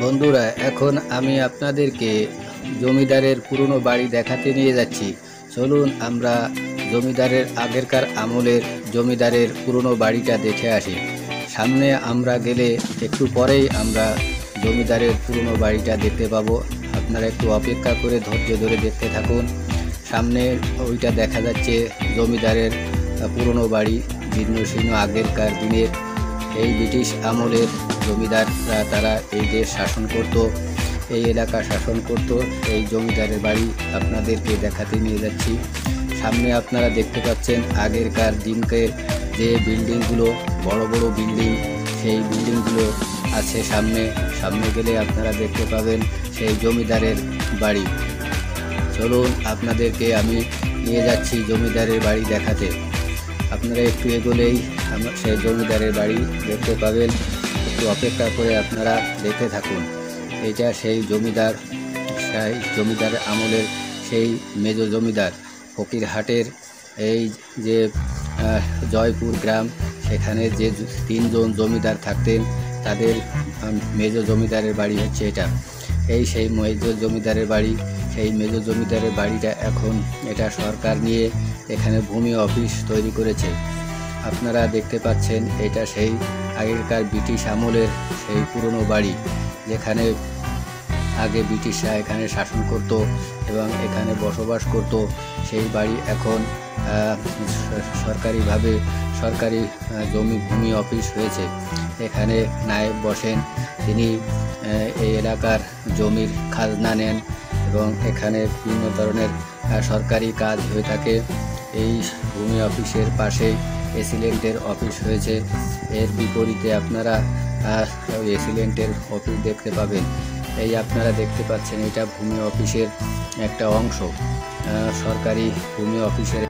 বন্ধুরা, এখন আমি আপনাদেরকে জমিদারের পুরনো বাড়ি দেখাতে নিয়ে যাচ্ছি। চলুন আমরা জমিদারের আগেরকার আমলের জমিদারের পুরনো বাড়িটা দেখে আসি। সামনে আমরা গেলে একটু পরেই আমরা জমিদারের পুরনো বাড়িটা দেখতে পাবো। আপনারা একটু অপেক্ষা করে ধৈর্য ধরে দেখতে থাকুন। সামনে ওইটা দেখা যাচ্ছে জমিদারের পুরনো বাড়ি, জীর্ণ শীর্ণ আগেরকার দিনের। এই ব্রিটিশ আমলের জমিদাররা তারা এই দেশ শাসন করত, এই এলাকা শাসন করত। এই জমিদারের বাড়ি আপনাদেরকে দেখাতে নিয়ে যাচ্ছি। সামনে আপনারা দেখতে পাচ্ছেন আগেরকার দিনকে যে বিল্ডিংগুলো, বড় বড় বিল্ডিং, সেই বিল্ডিংগুলো আছে সামনে। সামনে গেলে আপনারা দেখতে পাবেন সেই জমিদারের বাড়ি। চলুন আপনাদেরকে আমি নিয়ে যাচ্ছি জমিদারের বাড়ি দেখাতে। আপনারা একটু এগোলেই সেই জমিদারের বাড়ি দেখতে পাবেন। একটু অপেক্ষা করে আপনারা দেখতে থাকুন। এটা সেই জমিদার আমলের সেই মেজ জমিদার ফকিরহাটের এই যে জয়পুর গ্রাম, সেখানে যে তিনজন জমিদার থাকতেন তাদের মেজ জমিদারের বাড়ি হচ্ছে এটা। সেই মেজ জমিদারের বাড়ি, সেই মেজ জমিদারের বাড়িটা এখন এটা সরকার নিয়ে এখানে ভূমি অফিস তৈরি করেছে। আপনারা দেখতে পাচ্ছেন এটা সেই আগেকার ব্রিটিশ আমলের সেই পুরনো বাড়ি, যেখানে আগে ব্রিটিশরা এখানে শাসন করত এবং এখানে বসবাস করত। সেই বাড়ি এখন সরকারি ভূমি অফিস হয়েছে। এখানে নায়েব বসেন, তিনি এই এলাকার জমির খাজনা নেন এবং এখানে বিভিন্ন ধরনের সরকারি কাজ হয়ে থাকে। এই ভূমি অফিসের পাশেই এসিলেন্টের অফিস হয়েছে। এর বিপরীতে আপনারা এসিলেন্টের অফিস দেখতে পাবেন। এই আপনারা দেখতে পাচ্ছেন এটা ভূমি অফিসের একটা অংশ, সরকারি ভূমি অফিসের